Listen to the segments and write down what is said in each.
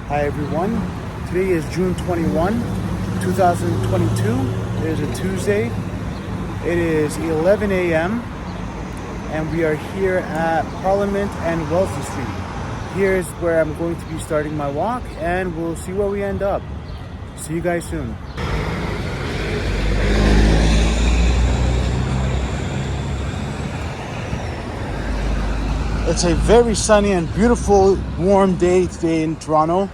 Hi everyone, today is June 21, 2022. It is a Tuesday. It is 11 a.m. and we are here at Parliament and Wellesley Street. Here's where I'm going to be starting my walk and we'll see where we end up. See you guys soon. It's a very sunny and beautiful warm day today in Toronto.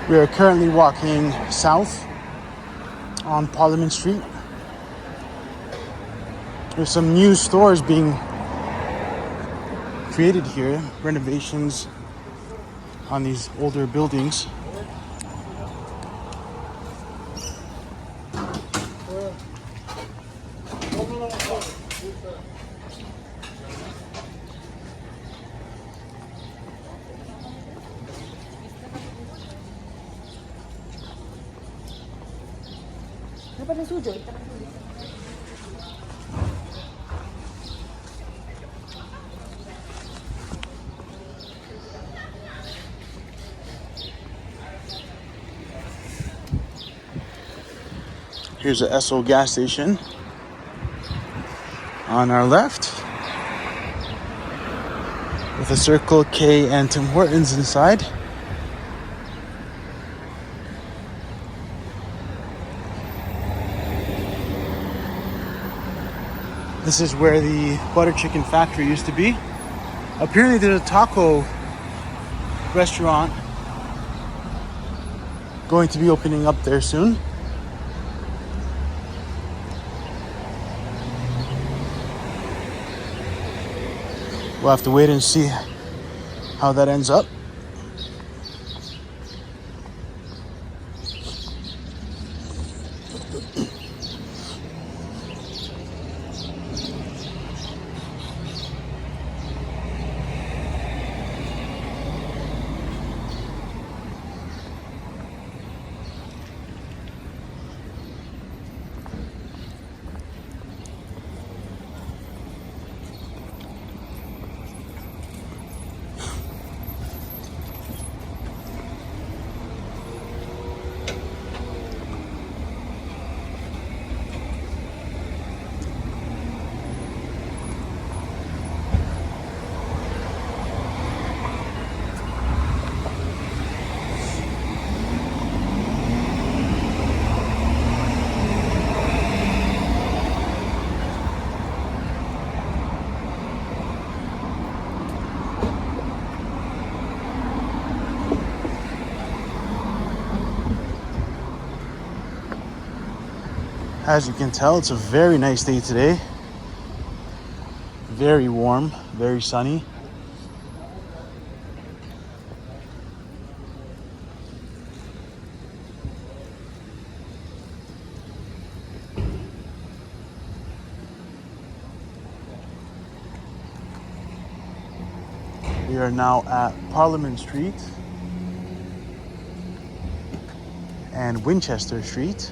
We are currently walking south on Parliament Street. There's some new stores being created here, renovations on these older buildings. Here's a Esso gas station on our left with a Circle K and Tim Hortons inside. This is where the butter chicken factory used to be. Apparently there's a taco restaurant going to be opening up there soon. We'll have to wait and see how that ends up. As you can tell, it's a very nice day today. Very warm, very sunny. We are now at Parliament Street and Winchester Street.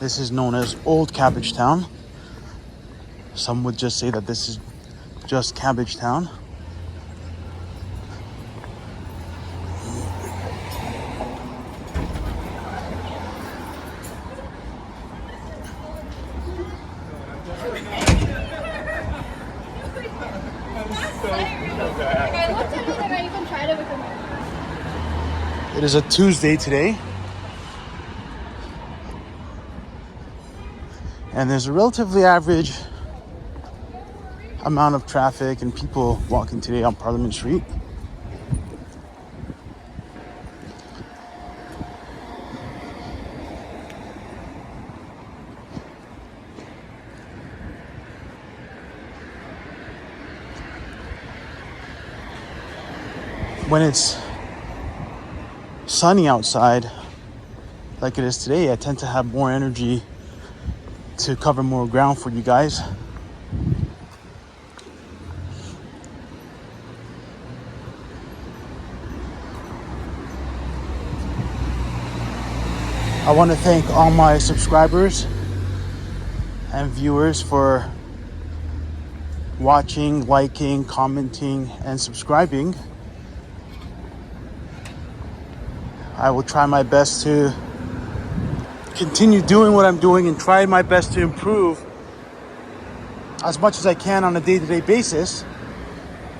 This is known as Old Cabbage Town. Some would just say that this is just Cabbage Town. It is a Tuesday today. And there's a relatively average amount of traffic and people walking today on Parliament Street. When it's sunny outside, like it is today, I tend to have more energy to cover more ground for you guys. I want to thank all my subscribers and viewers for watching, liking, commenting, and subscribing. I will try my best to continue doing what I'm doing and try my best to improve as much as I can on a day-to-day basis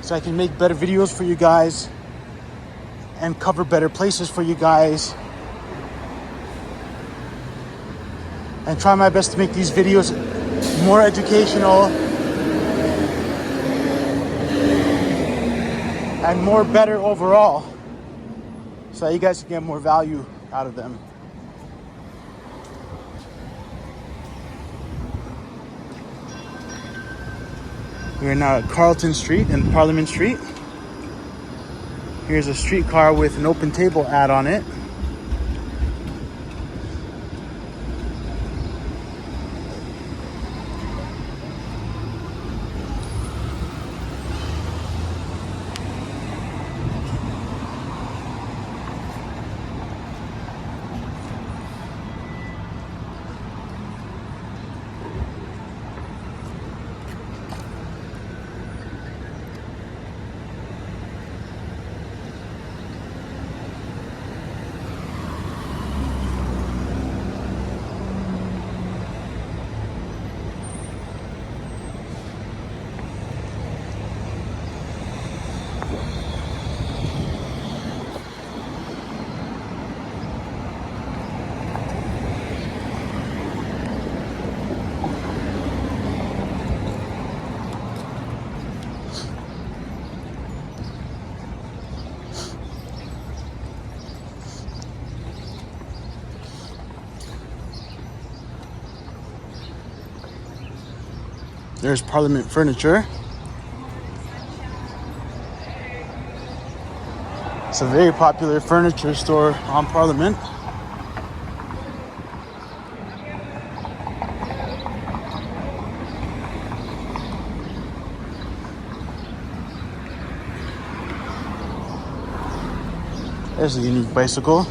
so I can make better videos for you guys and cover better places for you guys and try my best to make these videos more educational and more better overall so that you guys can get more value out of them. We're now at Carlton Street and Parliament Street. Here's a streetcar with an open table ad on it. There's Parliament Furniture. It's a very popular furniture store on Parliament. There's a unique bicycle.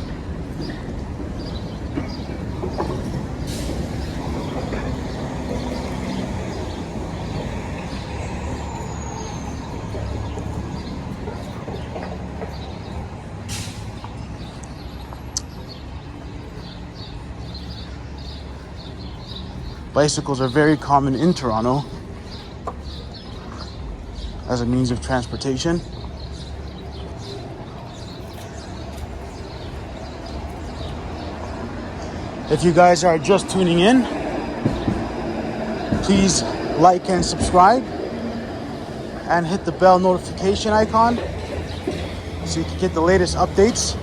Bicycles are very common in Toronto as a means of transportation. If you guys are just tuning in, please like and subscribe and hit the bell notification icon so you can get the latest updates.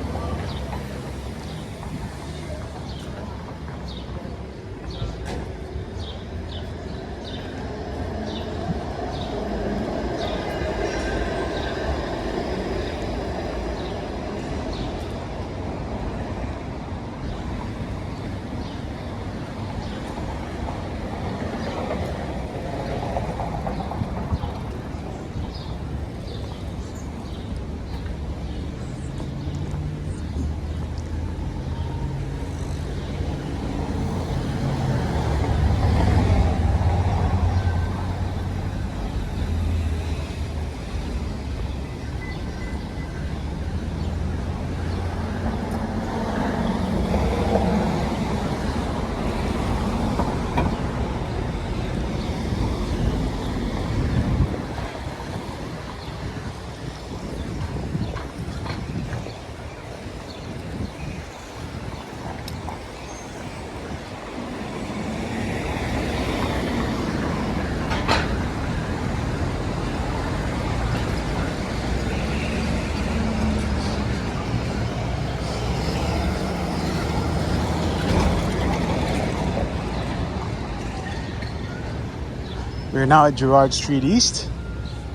We're now at Gerrard Street East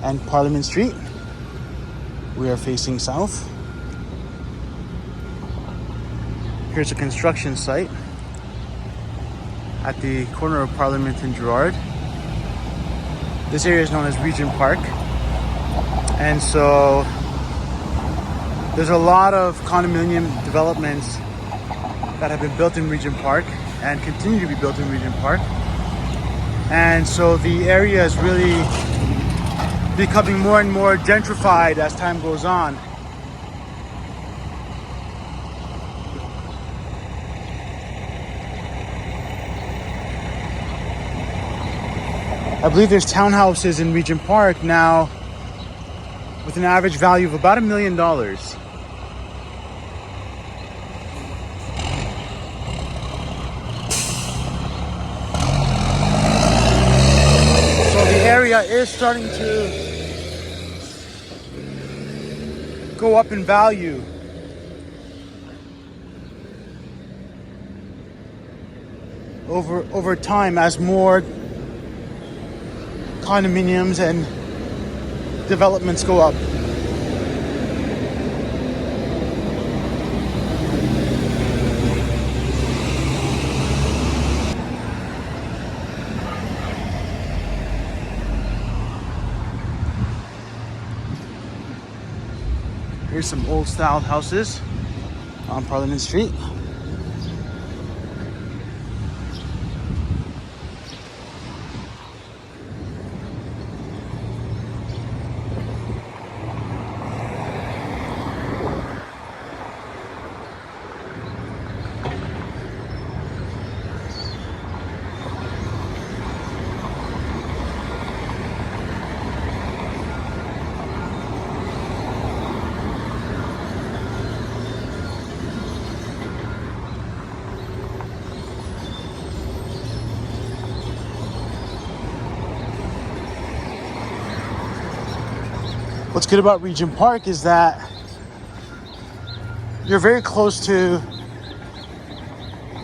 and Parliament Street. We are facing south. Here's a construction site at the corner of Parliament and Gerrard. This area is known as Regent Park. And so there's a lot of condominium developments that have been built in Regent Park and continue to be built in Regent Park. And so the area is really becoming more and more gentrified as time goes on. I believe there's townhouses in Regent Park now with an average value of about $1 million. So the area is starting to go up in value. Over time as more condominiums and developments go up. Here's some old style houses on Parliament Street. What's good about Regent Park is that you're very close to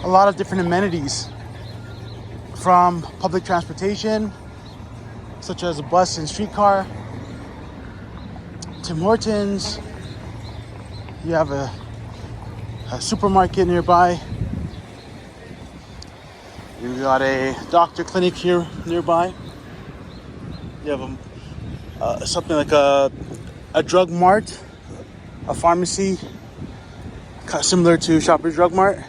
a lot of different amenities, from public transportation, such as a bus and streetcar, Tim Hortons. You have a supermarket nearby. You got a doctor clinic here nearby. You have something like a drug mart, a pharmacy, similar to Shoppers Drug Mart.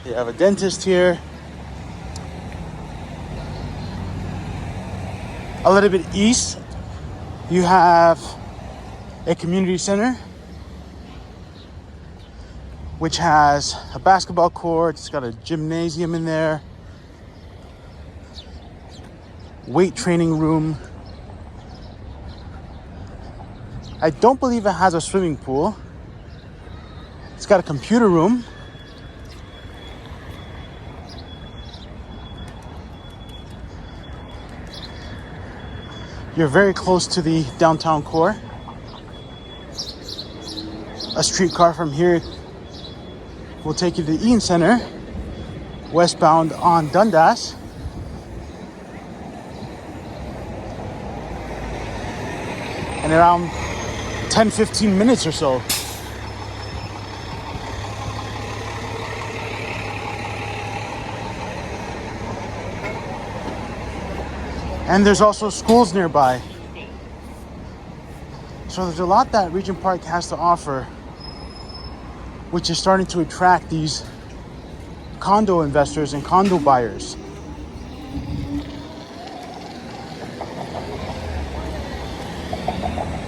You have a dentist here. A little bit east, you have a community center, which has a basketball court. It's got a gymnasium in there, weight training room. I don't believe it has a swimming pool. It's got a computer room. You're very close to the downtown core. A streetcar from here will take you to the Eaton Center, westbound on Dundas. And around 10-15 minutes or so. And there's also schools nearby. So there's a lot that Regent Park has to offer, which is starting to attract these condo investors and condo buyers.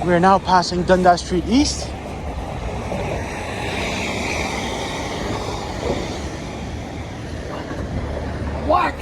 We are now passing Dundas Street East. What?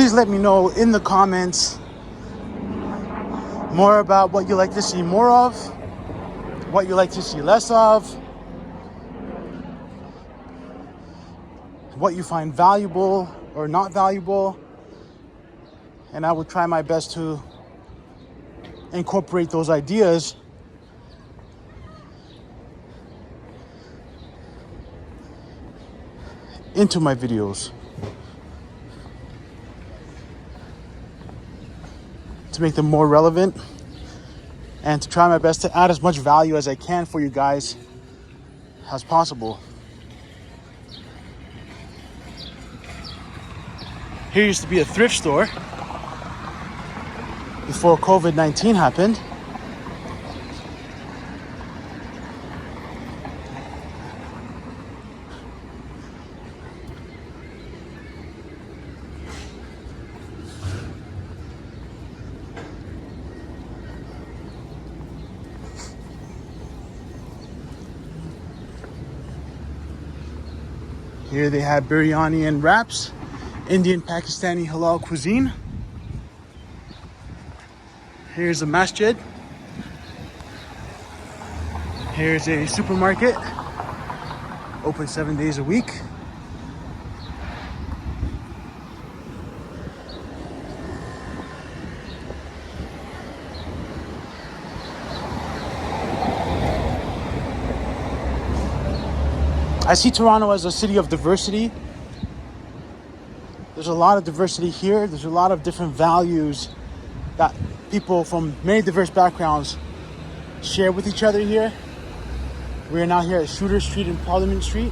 please let me know in the comments more about what you like to see more of, what you like to see less of, what you find valuable or not valuable, and I will try my best to incorporate those ideas into my videos to make them more relevant and to try my best to add as much value as I can for you guys as possible. Here used to be a thrift store before COVID-19 happened. Here they have biryani and wraps, Indian, Pakistani, halal cuisine. Here's a masjid. Here's a supermarket, open 7 days a week. I see Toronto as a city of diversity. There's a lot of diversity here. There's a lot of different values that people from many diverse backgrounds share with each other here. We are now here at Shooter Street and Parliament Street.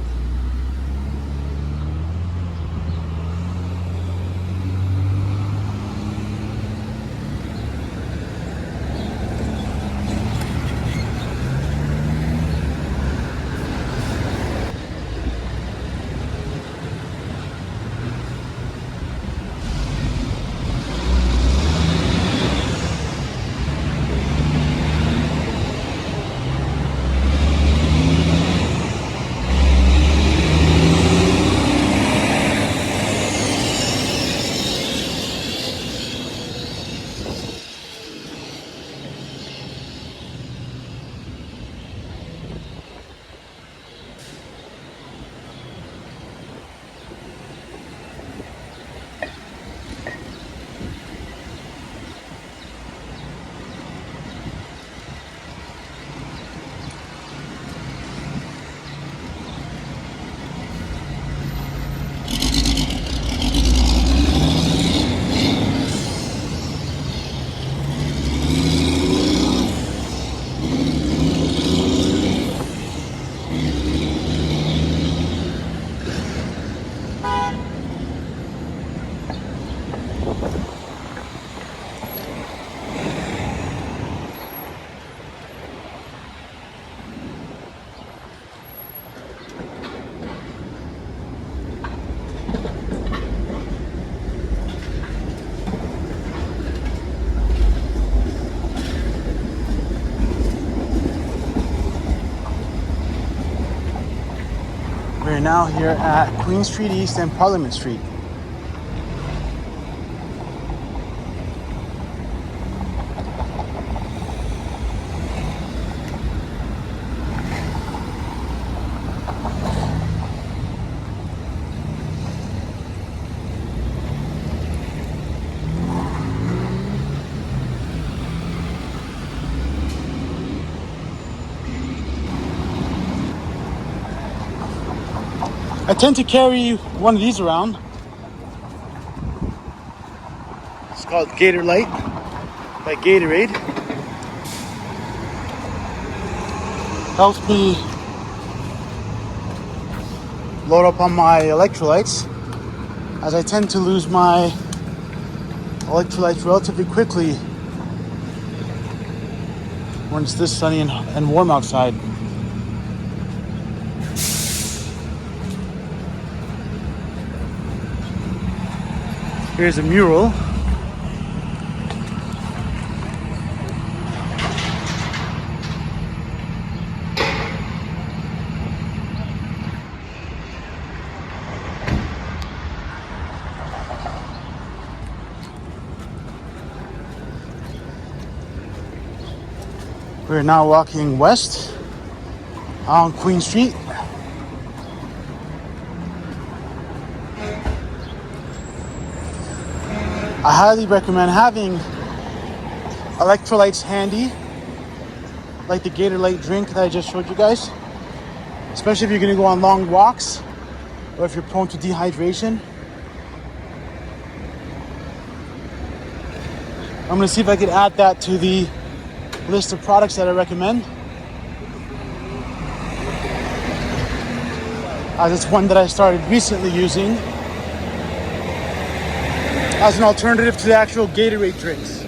We're now here at Queen Street East and Parliament Street. I tend to carry one of these around. It's called Gator Light by Gatorade. Helps me load up on my electrolytes, as I tend to lose my electrolytes relatively quickly when it's this sunny and warm outside. Here's a mural. We're now walking west on Queen Street. I highly recommend having electrolytes handy, like the Gatorade drink that I just showed you guys, especially if you're going to go on long walks or if you're prone to dehydration. I'm going to see if I could add that to the list of products that I recommend, as it's one that I started recently using as an alternative to the actual Gatorade drinks.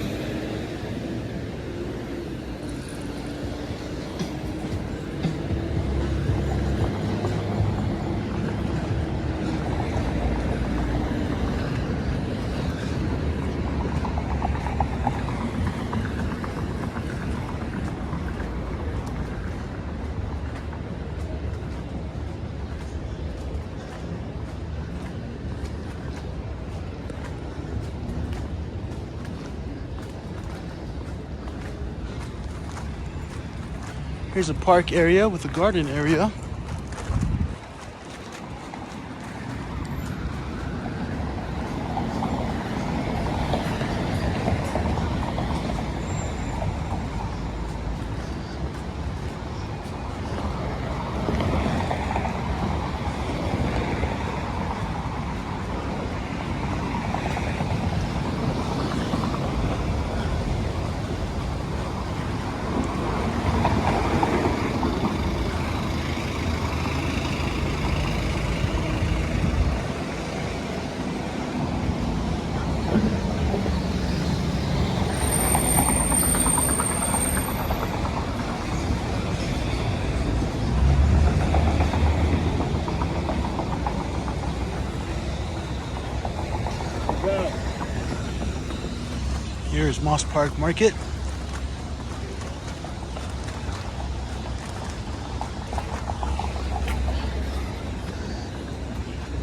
Here's a park area with a garden area. Here's Moss Park Market.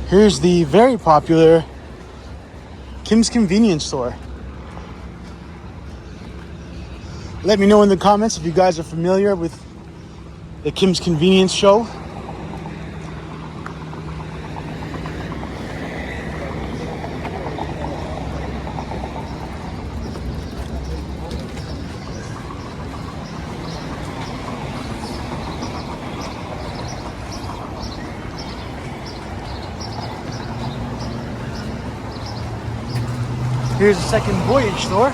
Here's the very popular Kim's Convenience Store. Let me know in the comments if you guys are familiar with the Kim's Convenience show. Here's a Second Voyage store.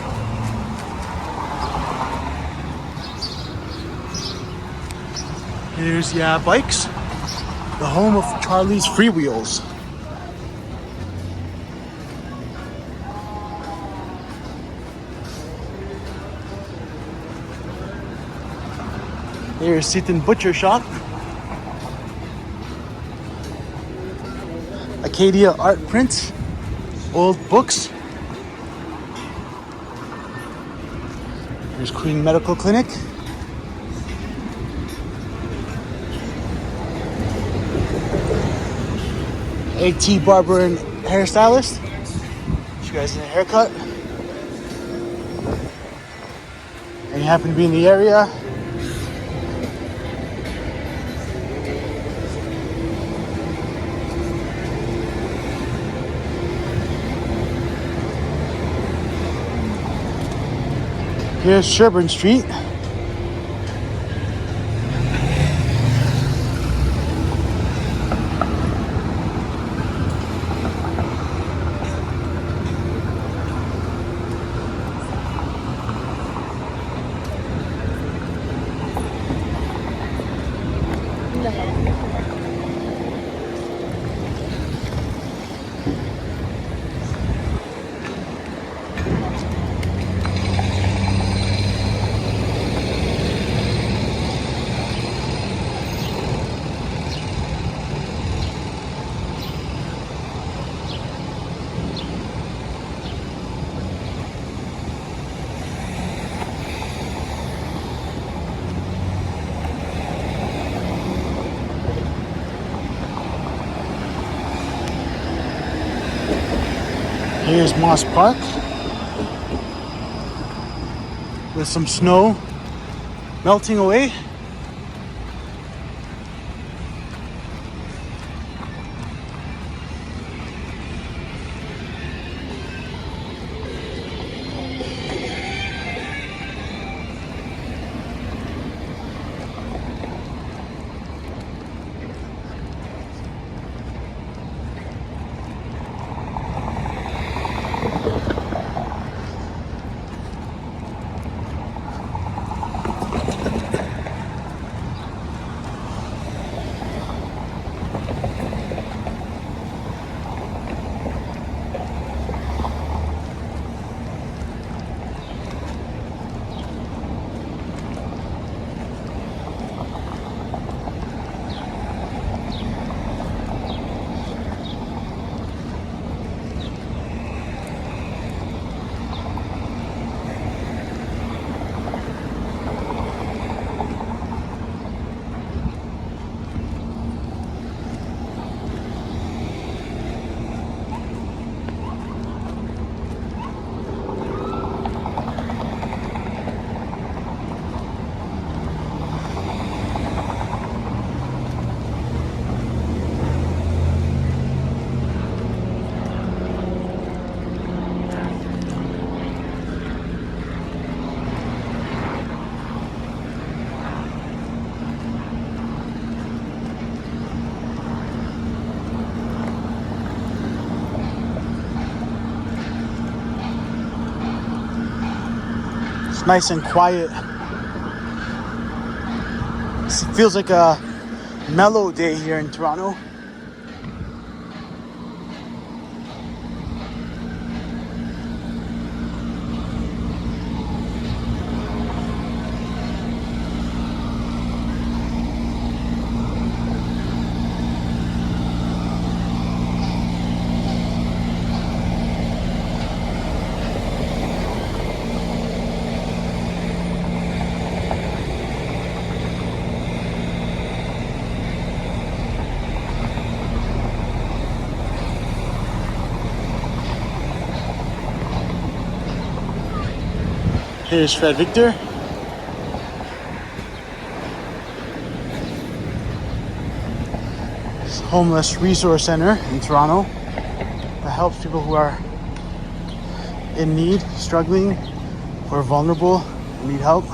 Here's Bikes, the home of Charlie's Freewheels. Here's Seaton Butcher Shop. Acadia Art Prints, old books. Here's Queen Medical Clinic. AT Barber and Hairstylist. Get you guys a haircut. And you happen to be in the area. Here's Sherburne Street. Here's Moss Park with some snow melting away. It's nice and quiet. It feels like a mellow day here in Toronto. Here's Fred Victor. It's a homeless resource center in Toronto that helps people who are in need, struggling, who are vulnerable, and need help.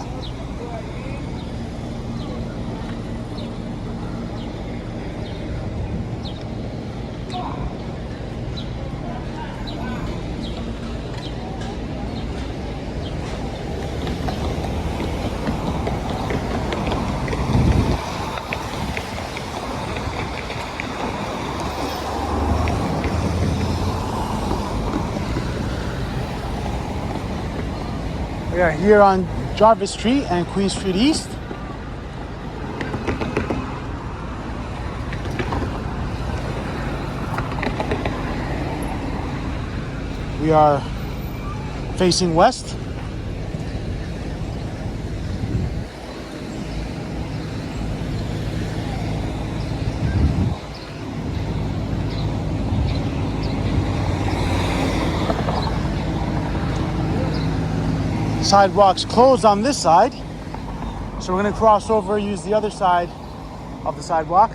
We are here on Jarvis Street and Queen Street East. We are facing west. Sidewalks closed on this side, so we're going to cross over, use the other side of the sidewalk.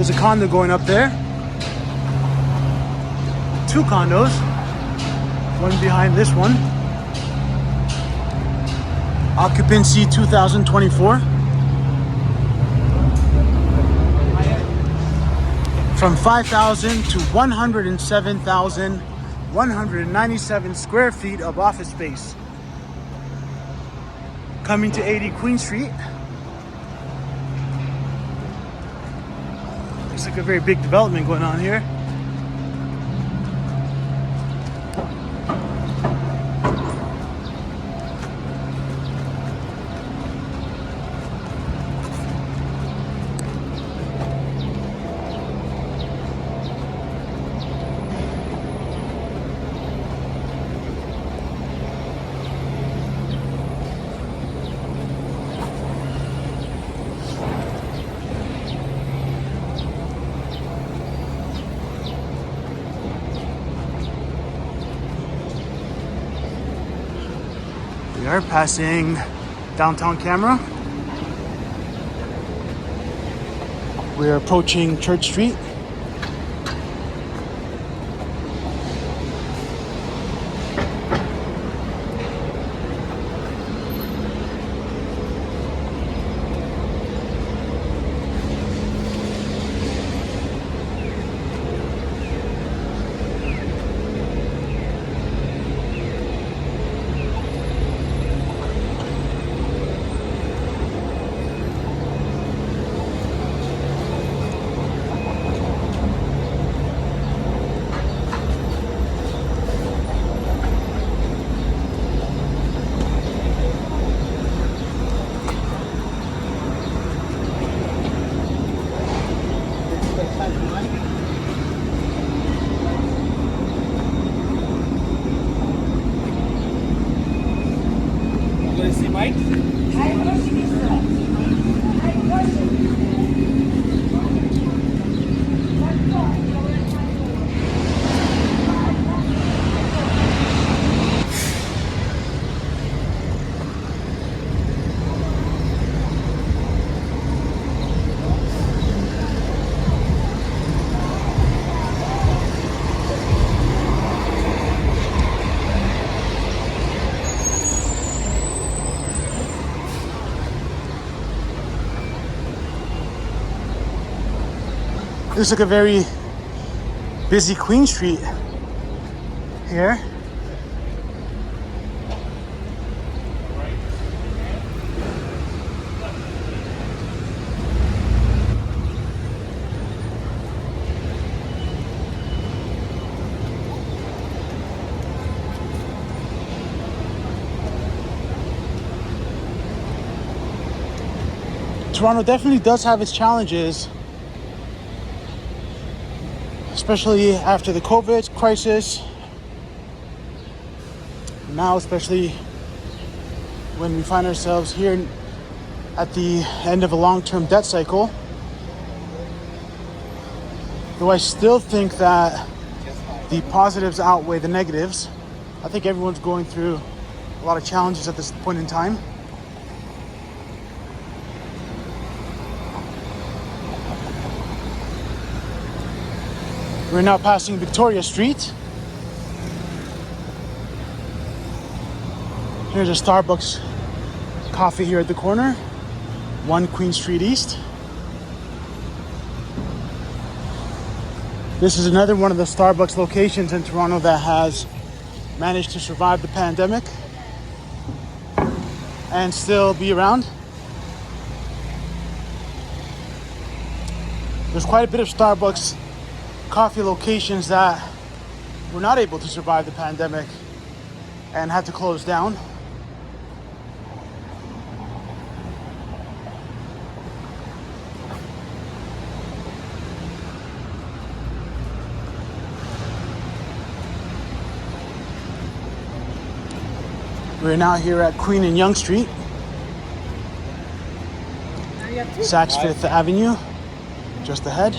There's a condo going up there. 2 condos. One behind this one. Occupancy 2024. From 5,000 to 107,197 square feet of office space. Coming to 80 Queen Street. Looks like a very big development going on here. We are passing downtown Camera. We're approaching Church Street. Looks like a very busy Queen Street here. Toronto definitely does have its challenges, especially after the COVID crisis. Now, especially when we find ourselves here at the end of a long-term debt cycle. Though I still think that the positives outweigh the negatives. I think everyone's going through a lot of challenges at this point in time. We're now passing Victoria Street. Here's a Starbucks coffee here at the corner. 1 Queen Street East. This is another one of the Starbucks locations in Toronto that has managed to survive the pandemic and still be around. There's quite a bit of Starbucks coffee locations that were not able to survive the pandemic and had to close down. We're now here at Queen and Yonge Street, Saks Fifth Avenue, just ahead.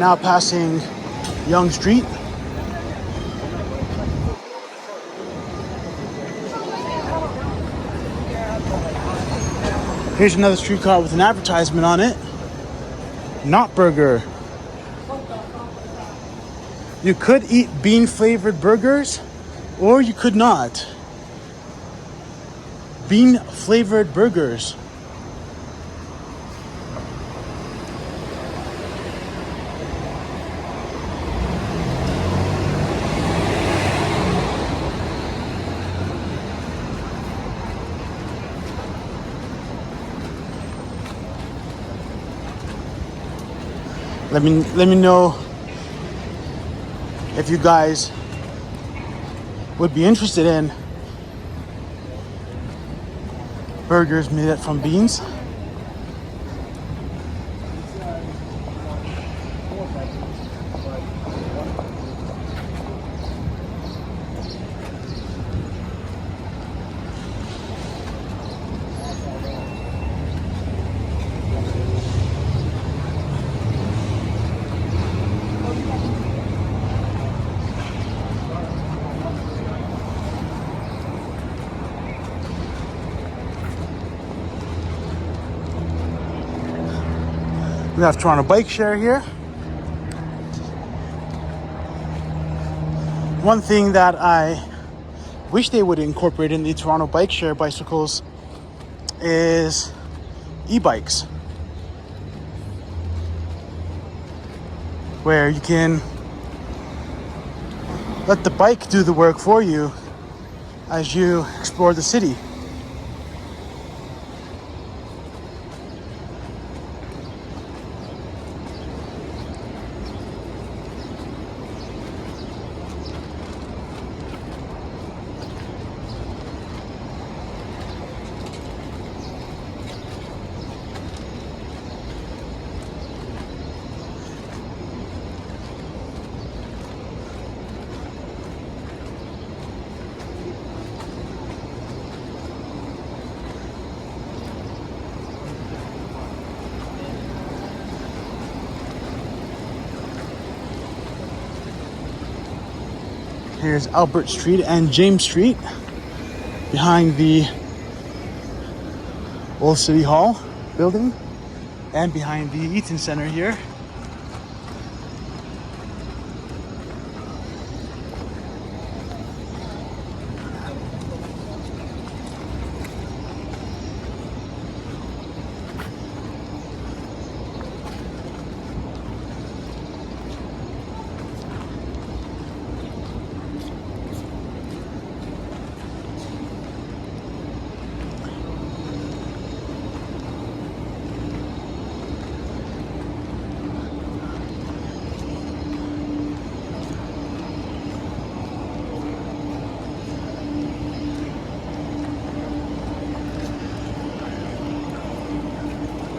now passing Young Street. Here's another streetcar with an advertisement on it. Not burger. You could eat bean flavored burgers or you could not. Bean flavored burgers. Let me know if you guys would be interested in burgers made from beans. We have Toronto Bike Share here. One thing that I wish they would incorporate in the Toronto Bike Share bicycles is e-bikes, where you can let the bike do the work for you as you explore the city. Here's Albert Street and James Street behind the old City Hall building and behind the Eaton Center here.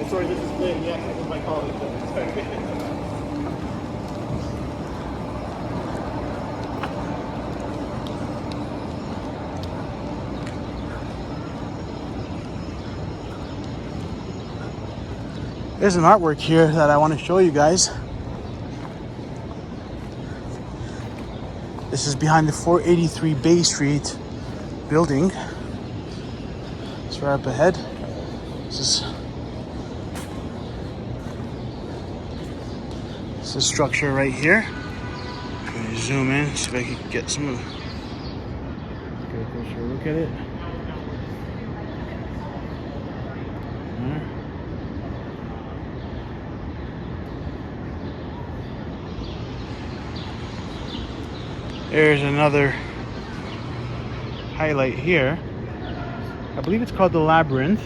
Sorry, this is Lynn. Yeah, I my colleague. There's an artwork here that I want to show you guys. This is behind the 483 Bay Street building. It's right up ahead. This is structure right here. Let me zoom in, see if I can get some of get a closer look at it. There's another highlight here. I believe it's called the Labyrinth.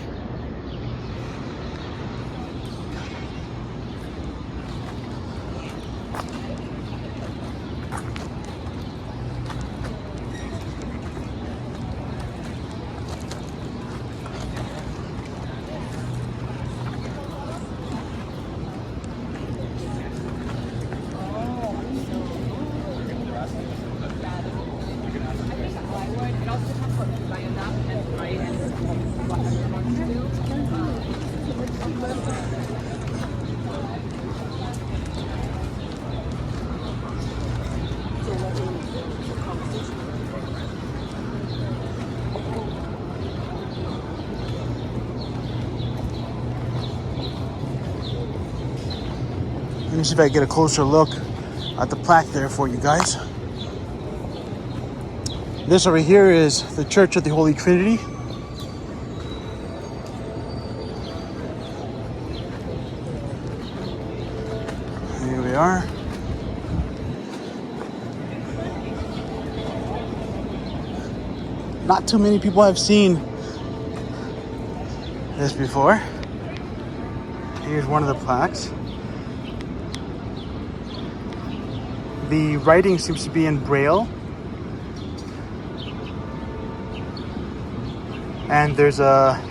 see if I can get a closer look at the plaque there for you guys. This over here is the Church of the Holy Trinity. Here we are. Not too many people have seen this before. Here's one of the plaques. The writing seems to be in Braille. And there's a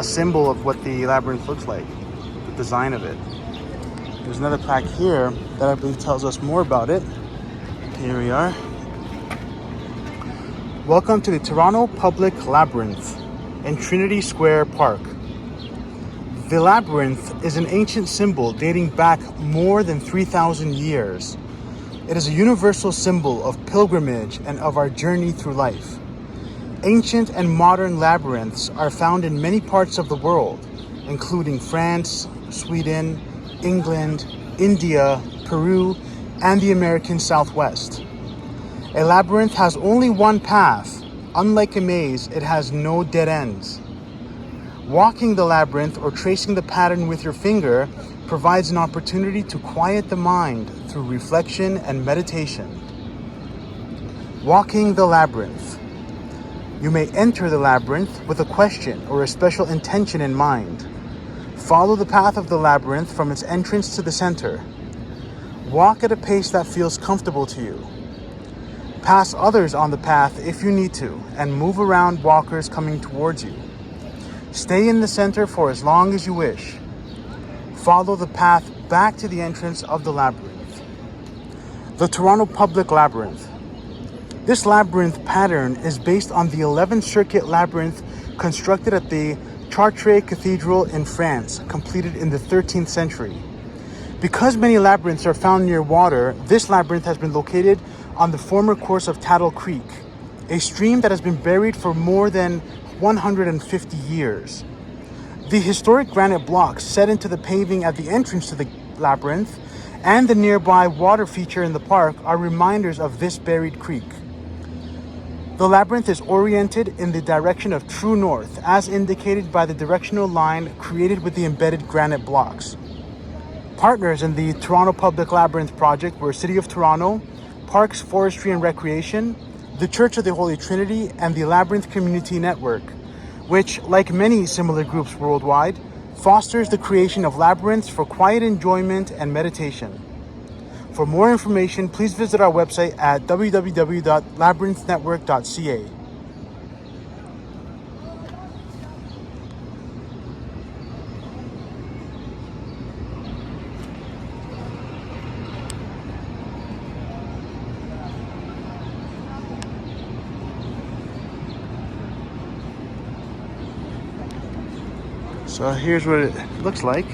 symbol of what the labyrinth looks like, the design of it. There's another plaque here that I believe tells us more about it. Here we are. Welcome to the Toronto Public Labyrinth in Trinity Square Park. The labyrinth is an ancient symbol dating back more than 3,000 years. It is a universal symbol of pilgrimage and of our journey through life. Ancient and modern labyrinths are found in many parts of the world, including France, Sweden, England, India, Peru, and the American Southwest. A labyrinth has only one path. Unlike a maze, it has no dead ends. Walking the labyrinth or tracing the pattern with your finger provides an opportunity to quiet the mind through reflection and meditation. Walking the labyrinth. You may enter the labyrinth with a question or a special intention in mind. Follow the path of the labyrinth from its entrance to the center. Walk at a pace that feels comfortable to you. Pass others on the path if you need to, and move around walkers coming towards you. Stay in the center for as long as you wish. Follow the path back to the entrance of the labyrinth. The Toronto Public Labyrinth. This labyrinth pattern is based on the 11th Circuit labyrinth constructed at the Chartres Cathedral in France, completed in the 13th century. Because many labyrinths are found near water, this labyrinth has been located on the former course of Tattle Creek, a stream that has been buried for more than 150 years. The historic granite blocks set into the paving at the entrance to the labyrinth and the nearby water feature in the park are reminders of this buried creek. The labyrinth is oriented in the direction of true north, as indicated by the directional line created with the embedded granite blocks. Partners in the Toronto Public Labyrinth project were City of Toronto, Parks, Forestry and Recreation, the Church of the Holy Trinity, and the Labyrinth Community Network, which, like many similar groups worldwide, fosters the creation of labyrinths for quiet enjoyment and meditation. For more information, please visit our website at www.labyrinthnetwork.ca. So here's what it looks like.